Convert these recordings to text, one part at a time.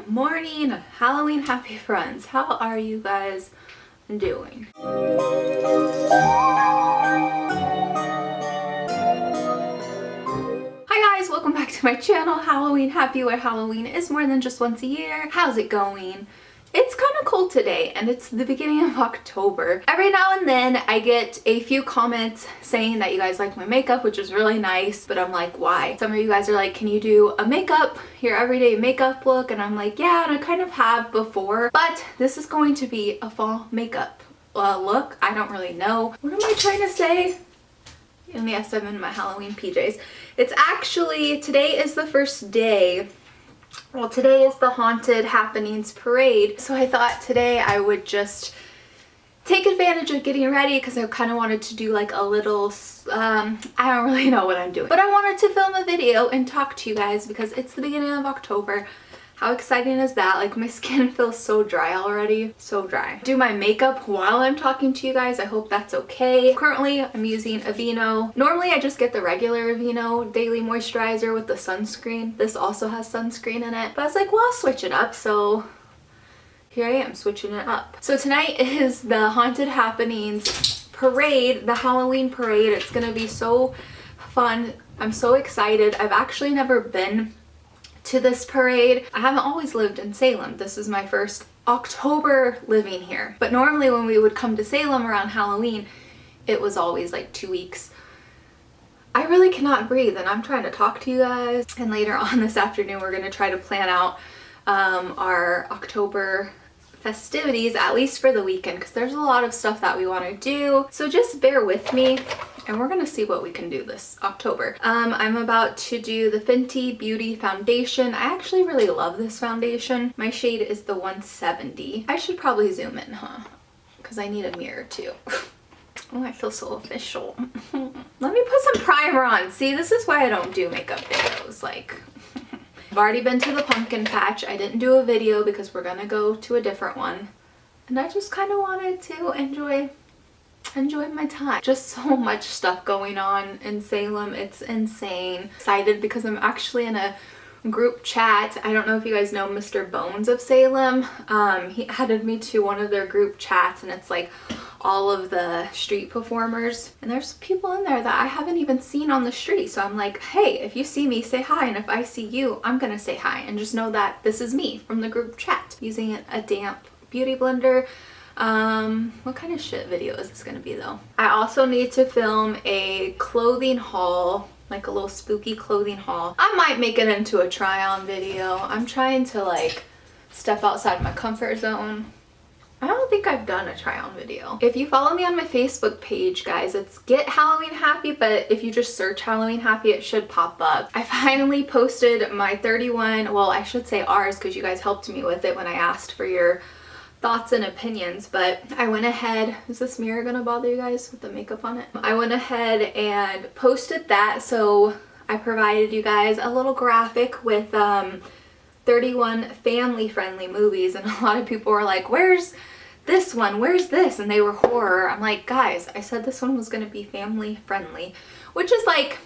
Good morning, Halloween happy friends. How are you guys doing? Hi guys, welcome back to my channel, Halloween Happy, where Halloween is more than just once a year. How's it going? It's kind of cold today and it's the beginning of October. Every now and then I get a few comments saying that you guys like my makeup, which is really nice, but I'm like, why? Some of you guys are like, can you do a makeup, your everyday makeup look? And I'm like, yeah, and I kind of have before, but this is going to be a fall makeup look. I don't really know. What am I trying to say? And yes, I'm in my Halloween PJs. It's actually, today is the first day. Well, today is the Haunted Happenings Parade, so I thought today I would just take advantage of getting ready because I kind of wanted to do like a little, I don't really know what I'm doing, but I wanted to film a video and talk to you guys because it's the beginning of October. How exciting is that? Like, my skin feels so dry already. So dry. Do my makeup while I'm talking to you guys. I hope that's okay. Currently, I'm using Aveeno. Normally, I just get the regular Aveeno Daily Moisturizer with the sunscreen. This also has sunscreen in it. But I was like, well, I'll switch it up. So here I am switching it up. So tonight is the Haunted Happenings Parade, the Halloween Parade. It's gonna be so fun. I'm so excited. I've actually never been to this parade. I haven't always lived in Salem. This is my first October living here. But normally when we would come to Salem around Halloween, it was always like 2 weeks. I really cannot breathe and I'm trying to talk to you guys. And later on this afternoon, we're gonna try to plan out our October festivities, at least for the weekend, because there's a lot of stuff that we want to do. So just bear with me and we're gonna see what we can do this October. I'm about to do the Fenty Beauty foundation. I actually really love this foundation. My shade is the 170. I should probably zoom in, huh? Because I need a mirror too. Oh, I feel so official. Let me put some primer on. See, this is why I don't do makeup videos. Like, I've already been to the pumpkin patch. I didn't do a video because we're gonna go to a different one. And I just kind of wanted to enjoy my time. Just so much stuff going on in Salem. It's insane. Excited because I'm actually in a group chat. I don't know if you guys know Mr. Bones of Salem. He added me to one of their group chats and it's like all of the street performers, and there's people in there that I haven't even seen on the street. So I'm like, hey, if you see me, say hi, and if I see you, I'm gonna say hi, and just know that this is me from the group chat using a damp beauty blender. What kind of shit video is this gonna be though? I also need to film a clothing haul, like a little spooky clothing haul. I might make it into a try on video. I'm trying to like step outside my comfort zone. I don't think I've done a try on video. If you follow me on my Facebook page, guys, it's Get Halloween Happy, but if you just search Halloween Happy, it should pop up. I finally posted my 31, well, I should say ours because you guys helped me with it when I asked for your thoughts and opinions, but I went ahead, is this mirror gonna bother you guys with the makeup on it? I went ahead and posted that, so I provided you guys a little graphic with 31 family-friendly movies, and a lot of people were like, where's this one? Where's this? And they were horror. I'm like, guys, I said this one was gonna be family-friendly, which is like,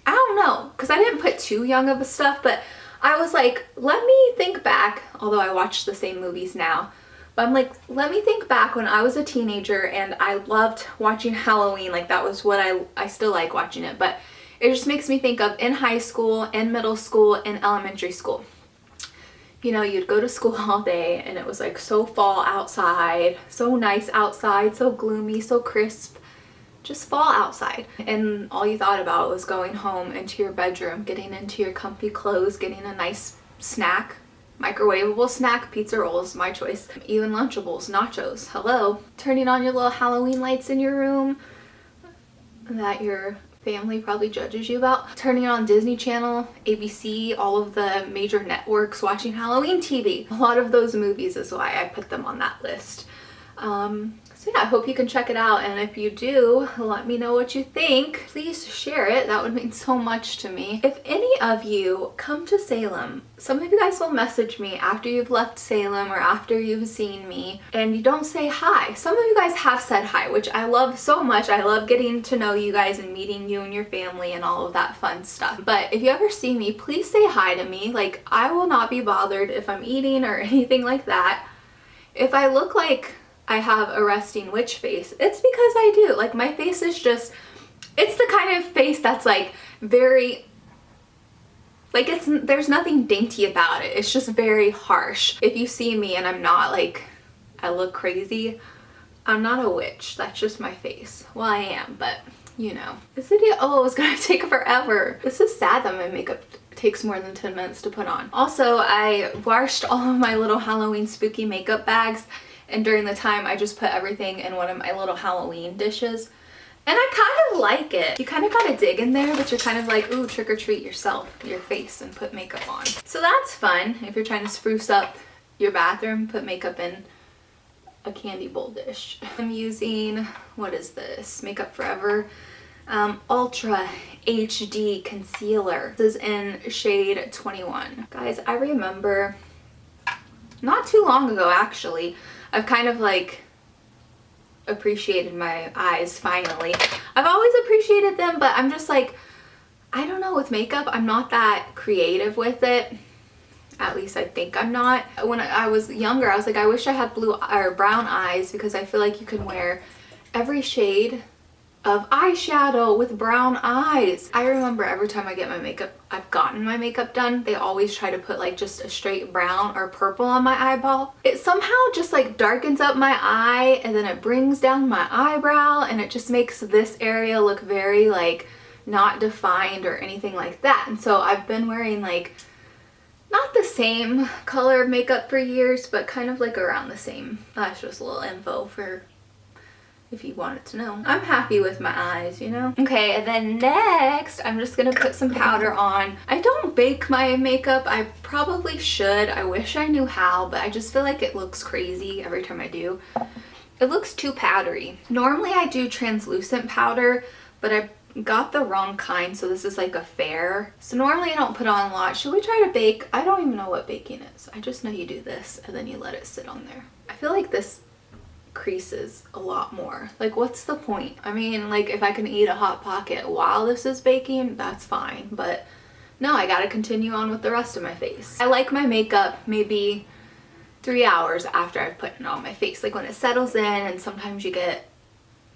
I don't know, because I didn't put too young of a stuff, but I was like, let me think back, although I watch the same movies now, but I'm like, let me think back when I was a teenager and I loved watching Halloween. Like, that was what I still like watching it, but it just makes me think of in high school, in middle school, in elementary school. You know, you'd go to school all day and it was like so fall outside, so nice outside, so gloomy, so crisp, just fall outside. And all you thought about was going home into your bedroom, getting into your comfy clothes, getting a nice snack, microwavable snack, pizza rolls, my choice, even Lunchables, nachos, hello. Turning on your little Halloween lights in your room that your family probably judges you about. Turning on Disney Channel, ABC, all of the major networks, watching Halloween TV. A lot of those movies is why I put them on that list. So So yeah, I hope you can check it out, and if you do, let me know what you think. Please share it. That would mean so much to me. If any of you come to Salem, some of you guys will message me after you've left Salem or after you've seen me and you don't say hi. Some of you guys have said hi, which I love so much. I love getting to know you guys and meeting you and your family and all of that fun stuff. But if you ever see me, please say hi to me. Like, I will not be bothered if I'm eating or anything like that. If I look like I have a resting witch face, it's because I do. Like, my face is just, it's the kind of face that's like very, like, there's nothing dainty about it. It's just very harsh. If you see me and I'm not like, I look crazy, I'm not a witch. That's just my face. Well, I am, but you know. This video, oh, it's gonna take forever. This is sad that my makeup takes more than 10 minutes to put on. Also, I washed all of my little Halloween spooky makeup bags, and during the time I just put everything in one of my little Halloween dishes. And I kind of like it. You kind of gotta dig in there, but you're kind of like, ooh, trick or treat yourself, your face, and put makeup on. So that's fun. If you're trying to spruce up your bathroom, put makeup in a candy bowl dish. I'm using, what is this? Makeup Forever Ultra HD Concealer. This is in shade 21. Guys, I remember not too long ago, actually, I've kind of like appreciated my eyes finally. I've always appreciated them, but I'm just like, I don't know, with makeup, I'm not that creative with it. At least I think I'm not. When I was younger, I was like, I wish I had blue or brown eyes, because I feel like you can wear every shade of eyeshadow with brown eyes. I remember every time I've gotten my makeup done, they always try to put like just a straight brown or purple on my eyeball. It somehow just like darkens up my eye, and then it brings down my eyebrow, and it just makes this area look very like not defined or anything like that. And so I've been wearing like not the same color of makeup for years, but kind of like around the same. That's just a little info for if you wanted to know. I'm happy with my eyes, you know? Okay, and then next, I'm just gonna put some powder on. I don't bake my makeup. I probably should. I wish I knew how, but I just feel like it looks crazy every time I do. It looks too powdery. Normally I do translucent powder, but I got the wrong kind, so this is like a fair. So normally I don't put on a lot. Should we try to bake? I don't even know what baking is. I just know you do this and then you let it sit on there. I feel like this creases a lot more. Like, what's the point? I mean, like, if I can eat a Hot Pocket while this is baking, that's fine, but no, I gotta continue on with the rest of my face. I like my makeup maybe 3 hours after I've put it on my face, like when it settles in, and sometimes you get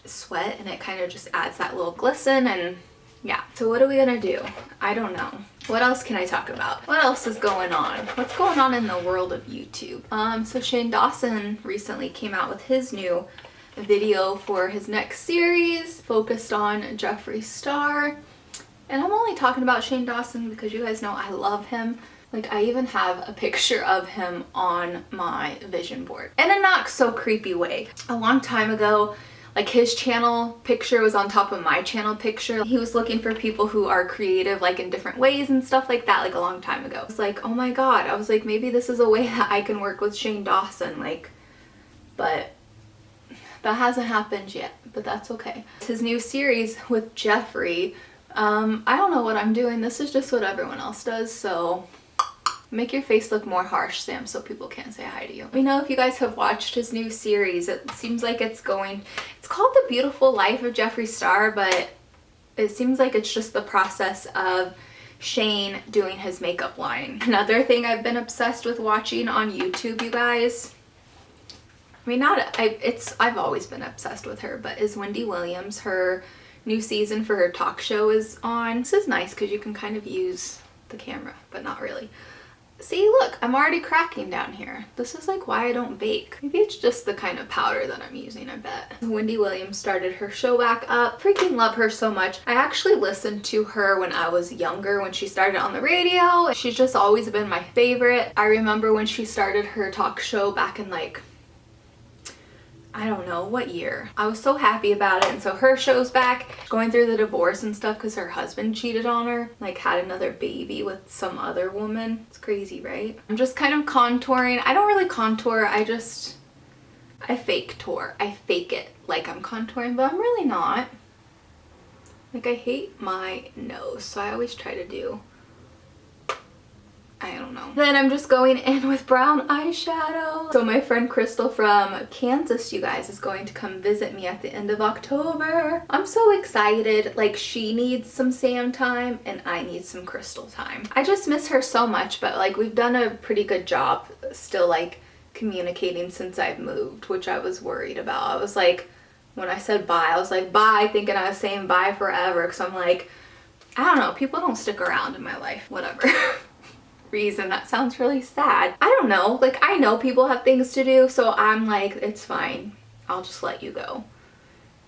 sweat and it kind of just adds that little glisten. And yeah, so what are we gonna do? I don't know. What else can I talk about? What else is going on? What's going on in the world of YouTube? So Shane Dawson recently came out with his new video for his next series focused on Jeffree Star. And I'm only talking about Shane Dawson because you guys know I love him. Like, I even have a picture of him on my vision board. In a not so creepy way. A long time ago, like, his channel picture was on top of my channel picture. He was looking for people who are creative, like in different ways and stuff like that, like a long time ago. It's like, oh my god, I was like, maybe this is a way that I can work with Shane Dawson, like, but that hasn't happened yet, but that's okay. His new series with Jeffree, I don't know what I'm doing. This is just what everyone else does, so make your face look more harsh, Sam, so people can't say hi to you. Let me know if you guys have watched his new series. It seems like it's called The Beautiful Life of Jeffree Star, but it seems like it's just the process of Shane doing his makeup line. Another thing I've been obsessed with watching on YouTube, you guys, I mean, I've always been obsessed with her, but is Wendy Williams. Her new season for her talk show is on. This is nice because you can kind of use the camera, but not really. See, look, I'm already cracking down here. This is like why I don't bake. Maybe it's just the kind of powder that I'm using, I bet. Wendy Williams started her show back up. Freaking love her so much. I actually listened to her when I was younger, when she started on the radio. She's just always been my favorite. I remember when she started her talk show back in like, I don't know what year. I was so happy about it. And so her show's back, going through the divorce and stuff because her husband cheated on her, like had another baby with some other woman. It's crazy, right? I'm just kind of contouring. I don't really contour. I I fake tour. I fake it like I'm contouring, but I'm really not. Like, I hate my nose, so I always try to do, I don't know. Then I'm just going in with brown eyeshadow. So my friend Crystal from Kansas, you guys, is going to come visit me at the end of October. I'm so excited. Like, she needs some Sam time and I need some Crystal time. I just miss her so much, but like, we've done a pretty good job still like communicating since I've moved, which I was worried about. I was like, when I said bye, I was like, bye, thinking I was saying bye forever, because I'm like, I don't know, people don't stick around in my life, whatever. Reason that sounds really sad. I don't know, like, I know people have things to do, so I'm like, it's fine, I'll just let you go.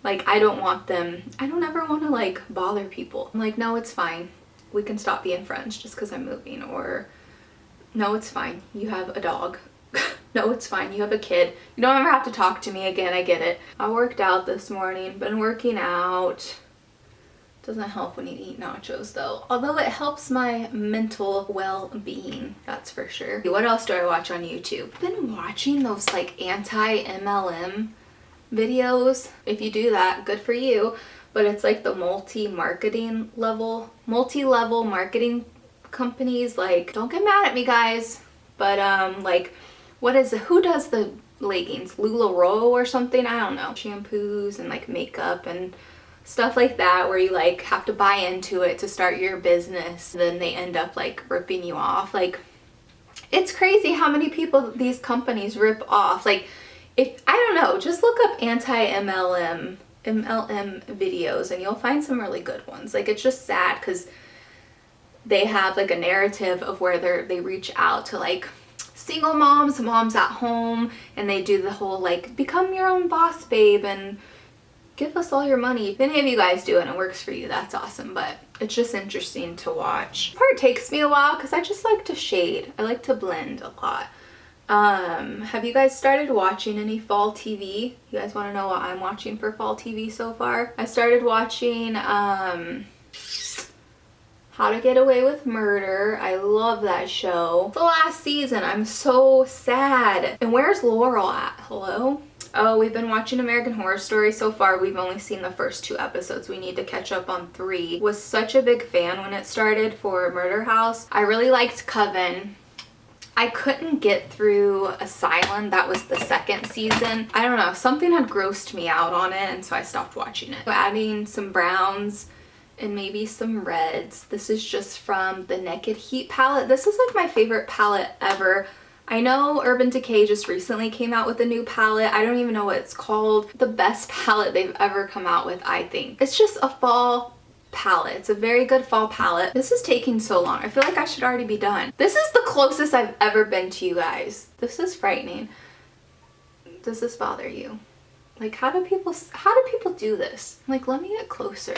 Like, I don't want them, I don't ever want to like bother people. I'm like, no, it's fine, we can stop being friends just because I'm moving. Or no, it's fine, you have a dog. No, it's fine, you have a kid, you don't ever have to talk to me again. I get it. I worked out this morning, been working out. Doesn't help when you eat nachos though. Although it helps my mental well-being, that's for sure. What else do I watch on YouTube? I've been watching those like anti-MLM videos. If you do that, good for you. But it's like the multi-level marketing companies. Like, don't get mad at me, guys. But like, what is it? Who does the leggings? LuLaRoe or something? I don't know. Shampoos and like makeup and stuff like that, where you like have to buy into it to start your business, then they end up like ripping you off. Like, it's crazy how many people these companies rip off. Like, if I don't know, just look up anti-MLM videos and you'll find some really good ones. Like, it's just sad because they have like a narrative of where they reach out to like single moms at home, and they do the whole like become your own boss, babe, and give us all your money. If any of you guys do it and it works for you, that's awesome, but it's just interesting to watch. Part takes me a while because I just like to shade. I like to blend a lot. Have you guys started watching any fall TV? You guys want to know what I'm watching for fall TV so far? I started watching How to Get Away with Murder. I love that show. The last season, I'm so sad. And where's Laurel at? Hello? Oh, we've been watching American Horror Story. So far, we've only seen the first 2 episodes. We need to catch up on 3. Was such a big fan when it started for Murder House. I really liked Coven. I couldn't get through Asylum. That was the 2nd season. I don't know, something had grossed me out on it, and so I stopped watching it. Adding some browns and maybe some reds. This is just from the Naked Heat palette. This is like my favorite palette ever. I know Urban Decay just recently came out with a new palette. I don't even know what it's called. The best palette they've ever come out with, I think. It's just a fall palette. It's a very good fall palette. This is taking so long. I feel like I should already be done. This is the closest I've ever been to you guys. This is frightening. Does this bother you? Like, how do people do this? Like, let me get closer.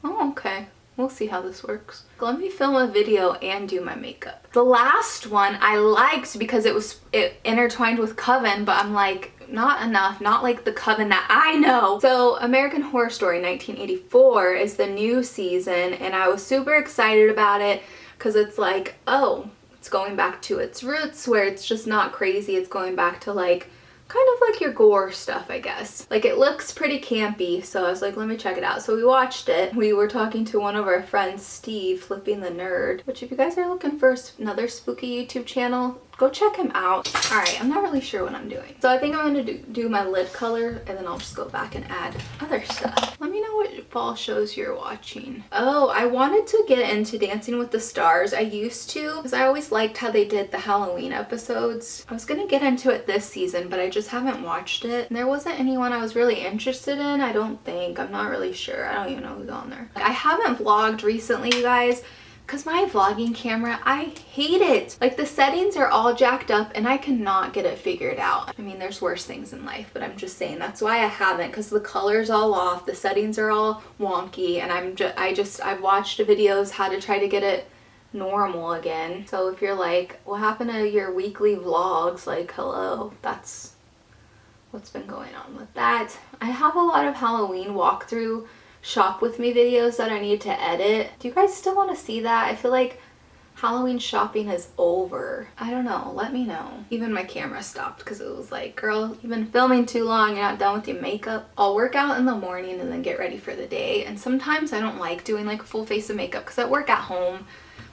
Oh, okay. We'll see how this works. Let me film a video and do my makeup. The last one I liked because it intertwined with Coven, but I'm like, not enough, not like the Coven that I know. So American Horror Story 1984 is the new season, and I was super excited about it because it's like, oh, it's going back to its roots where it's just not crazy. It's going back to like kind of like your gore stuff, I guess. Like, it looks pretty campy, so I was like, let me check it out. So we watched it. We were talking to one of our friends, Steve, Flipping the Nerd, which if you guys are looking for another spooky YouTube channel, go check him out. All right, I'm not really sure what I'm doing. So I think I'm gonna do my lid color, and then I'll just go back and add other stuff. Let me know what fall shows you're watching. Oh, I wanted to get into Dancing with the Stars. I used to, because I always liked how they did the Halloween episodes. I was gonna get into it this season, but I just haven't watched it. And there wasn't anyone I was really interested in, I don't think. I'm not really sure. I don't even know who's on there. I haven't vlogged recently, you guys, because my vlogging camera, I hate it. Like, the settings are all jacked up and I cannot get it figured out. I mean, there's worse things in life, but I'm just saying that's why I haven't, because the color's all off, the settings are all wonky, and I've watched videos how to try to get it normal again. So if you're like, what happened to your weekly vlogs? Like, hello, that's what's been going on with that. I have a lot of Halloween walkthrough shop with me videos that I need to edit. Do you guys still want to see that? I feel like Halloween shopping is over. I don't know, let me know. Even my camera stopped because it was like, girl, you've been filming too long, you're not done with your makeup. I'll work out in the morning and then get ready for the day. And sometimes I don't like doing like a full face of makeup because I work at home,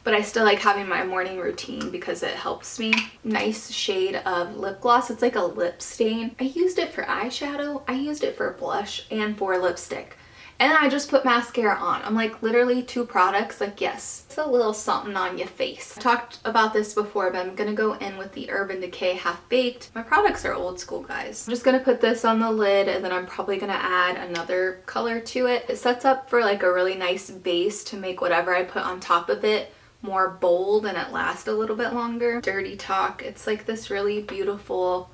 but I still like having my morning routine because it helps me. Nice shade of lip gloss. It's like a lip stain. I used it for eyeshadow, I used it for blush and for lipstick. And I just put mascara on. I'm like, literally 2 products, like, yes, it's a little something on your face. I talked about this before, but I'm gonna go in with the Urban Decay Half Baked. My products are old school, guys. I'm just gonna put this on the lid, and then I'm probably gonna add another color to it. It sets up for like a really nice base to make whatever I put on top of it more bold and it lasts a little bit longer. Dirty Talk. It's like this really beautiful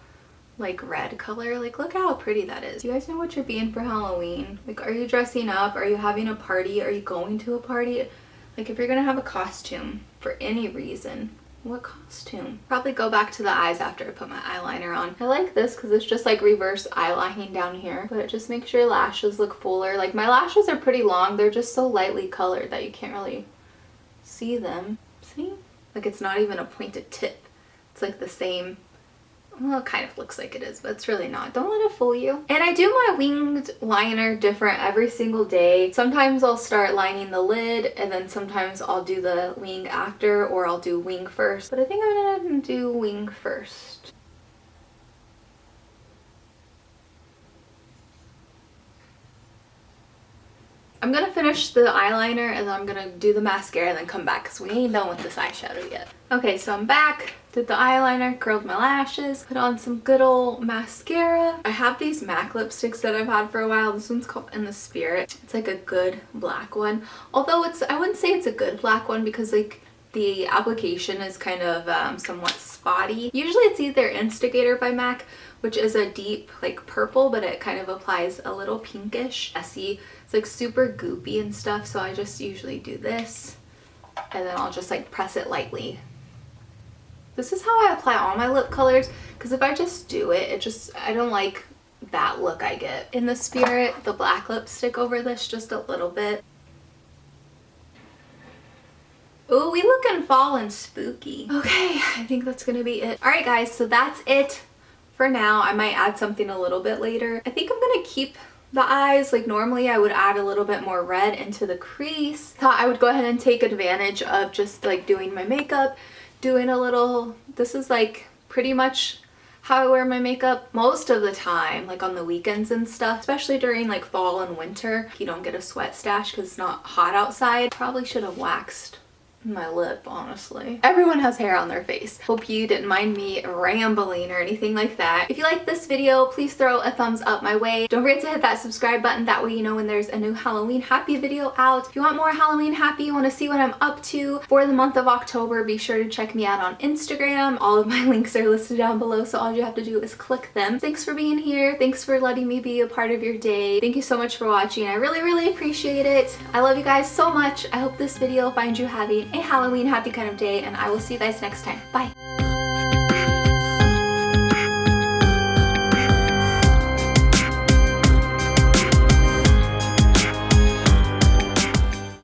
like red color. Like, look how pretty that is. Do you guys know what you're being for Halloween? Like, are you dressing up? Are you having a party? Are you going to a party? Like, if you're gonna have a costume for any reason, what costume? Probably go back to the eyes after I put my eyeliner on. I like this because it's just like reverse eyelining down here, but it just makes your lashes look fuller. Like, my lashes are pretty long. They're just so lightly colored that you can't really see them. See? Like, it's not even a pointed tip. It's like the same. Well, it kind of looks like it is, but it's really not. Don't let it fool you. And I do my winged liner different every single day. Sometimes I'll start lining the lid, and then sometimes I'll do the wing after, or I'll do wing first. But I think I'm gonna do wing first. I'm gonna finish the eyeliner and then I'm gonna do the mascara and then come back because we ain't done with this eyeshadow yet. Okay, so I'm back, did the eyeliner, curled my lashes, put on some good old mascara. I have these MAC lipsticks that I've had for a while. This one's called In the Spirit. It's like a good black one. Although I wouldn't say it's a good black one because like the application is kind of somewhat spotty. Usually it's either Instigator by MAC, which is a deep like purple, but it kind of applies a little pinkish, messy. It's like super goopy and stuff, so I just usually do this and then I'll just like press it lightly. This is how I apply all my lip colors because if I just do it, I don't like that look I get. In the Spirit, the black lipstick over this just a little bit. Ooh, we looking fall and spooky. Okay, I think that's gonna be it. All right, guys, so that's it for now. I might add something a little bit later. I think I'm gonna keep the eyes. Like, normally I would add a little bit more red into the crease. Thought I would go ahead and take advantage of just like doing my makeup, doing a little, this is like pretty much how I wear my makeup most of the time, like on the weekends and stuff, especially during like fall and winter. You don't get a sweat stash because it's not hot outside. Probably should have waxed my lip, honestly. Everyone has hair on their face. Hope you didn't mind me rambling or anything like that. If you like this video, please throw a thumbs up my way. Don't forget to hit that subscribe button. That way you know when there's a new Halloween Happy video out. If you want more Halloween Happy, you want to see what I'm up to for the month of October, be sure to check me out on Instagram. All of my links are listed down below, so all you have to do is click them. Thanks for being here. Thanks for letting me be a part of your day. Thank you so much for watching. I really, really appreciate it. I love you guys so much. I hope this video finds you having a Halloween happy kind of day, and I will see you guys next time. Bye!